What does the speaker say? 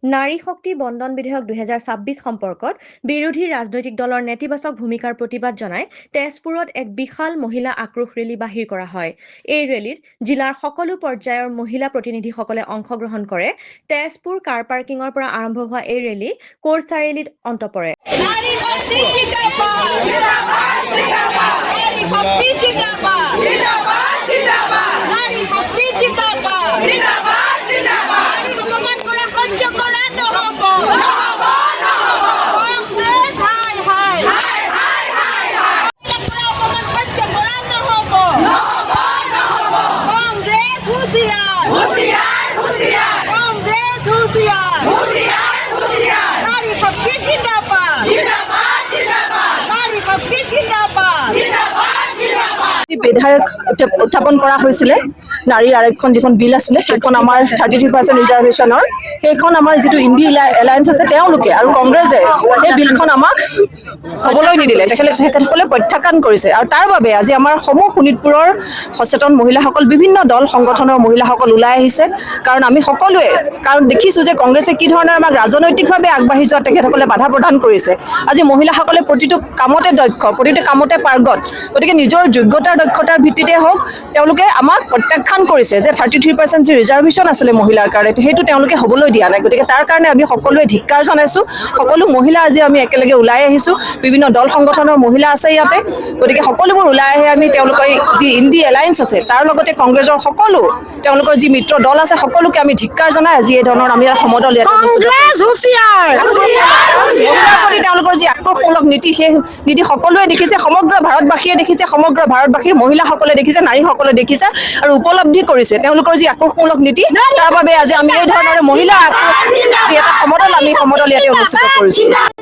নাৰী শক্তি বন্ধন বিধেয়ক 2026 সম্পৰ্কত বিৰোধী ৰাজনৈতিক দলৰ নেতিবাচক ভূমিকাৰ প্ৰতিবাদ জনাই তেজপুৰত এক বিশাল মহিলা আক্ৰোশ ৰেলী বাহিৰ কৰা হয়। এই ৰেলীত জিলাৰ সকলো পৰ্যায়ৰ মহিলা প্ৰতিনিধিসকলে অংশগ্ৰহণ কৰে। তেজপুৰ কাৰ পাৰ্কিঙৰ পৰা আৰম্ভ হোৱা এই ৰেলী কোৰ্ট চাৰিআলিত অন্ত পৰে। নাৰী শক্তি জিন্দাবাদ জিন্দাবাদ জিন্দাবাদ নাৰী শক্তি জিন্দাবাদ জিন্দাবাদ জিন্দাবাদ নাৰী শক্তি জিন্দাবাদ জিন্দাবাদ জিন্দাবাদ অপমান কৰা সহ্য কৰা নহব নহব নহব কংগ্ৰেছ হাই হাই হাই হাই হাই হাই অপমান সহ্য কৰা নহব নহব নহব কংগ্ৰেছ হুঁচিয়াৰ হুঁচিয়াৰ হুঁচিয়াৰ কংগ্ৰেছ হুঁচিয়াৰ হুঁচিয়াৰ হুঁচিয়াৰ নাৰী শক্তি জিন্দাবাদ জিন্দাবাদ জিন্দাবাদ নাৰী শক্তি জিন্দাবাদ জিন্দাবাদ জিন্দাবাদ বিধায়ক উত্থাপন কৰা হৈছিলে নাৰী আৰক্ষণ যিখন বিল আছিলে সেইখন আমাৰ 33% ৰিজাৰ্ভেশ্যনৰ সেইখন আমাৰ যিটো ইণ্ডি এলায়েন্স আছে তেওঁলোকে আৰু কংগ্ৰেছে সেই বিলখন আমাক হ'বলৈ নিদিলে তেখেতসকলে প্ৰত্যাখ্যান কৰিছে আৰু তাৰ বাবে আজি আমাৰ সমূহ শোণিতপুৰৰ সচেতন মহিলাসকল বিভিন্ন দল সংগঠনৰ মহিলাসকল ওলাই আহিছে কাৰণ আমি সকলোৱে কাৰণ দেখিছোঁ যে কংগ্ৰেছে কি ধৰণে আমাক ৰাজনৈতিকভাৱে আগবাঢ়ি যোৱা তেখেতসকলে বাধা প্ৰদান কৰিছে আজি মহিলাসকলে প্ৰতিটো কামতে দক্ষ প্ৰতিটো কামতে পাৰ্গত গতিকে নিজৰ যোগ্যতাৰ দক্ষতাৰ ভিত্তিতে হওক তেওঁলোকে আমাক প্ৰত্যাখ্যান কৰিছে যে 33% যি ৰিজাৰ্ভেশ্যন আছিলে মহিলাৰ কাৰণে সেইটো তেওঁলোকে হ'বলৈ দিয়া নাই গতিকে তাৰ কাৰণে আমি সকলোৱে ধিক্কাৰ জনাইছোঁ সকলো মহিলা আজি আমি একেলগে ওলাই আহিছোঁ বিভিন্ন দল সংগঠনৰ মহিলা আছে ইয়াতে গতিকে সকলোবোৰ ওলাই আহি আমি তেওঁলোকৰ যি ইণ্ডি এলায়েন্স আছে তাৰ লগতে কংগ্ৰেছৰ সকলো তেওঁলোকৰ যি মিত্ৰ দল আছে সকলোকে আমি ধিক্কাৰ জনাই আজি এই ধৰণৰ আমি সমদল ইয়াত কংগ্ৰেছ হুঁচিয়াৰ তেওঁলোকৰ যি আক্ৰোশমূলক নীতি সেই নীতি সকলোৱে দেখিছে সমগ্ৰ ভাৰতবাসীয়ে দেখিছে সমগ্ৰ ভাৰতবাসীৰ মহিলাসকলে দেখিছে নাৰীসকলে দেখিছে আৰু উপলব্ধি কৰিছে তেওঁলোকৰ যি আক্ৰোশমূলক নীতি তাৰ বাবে আজি আমি এই ধৰণৰ মহিলা যি এটা সমদল আমি সমদল ইয়াতে অনুষ্ঠিত কৰিছোঁ।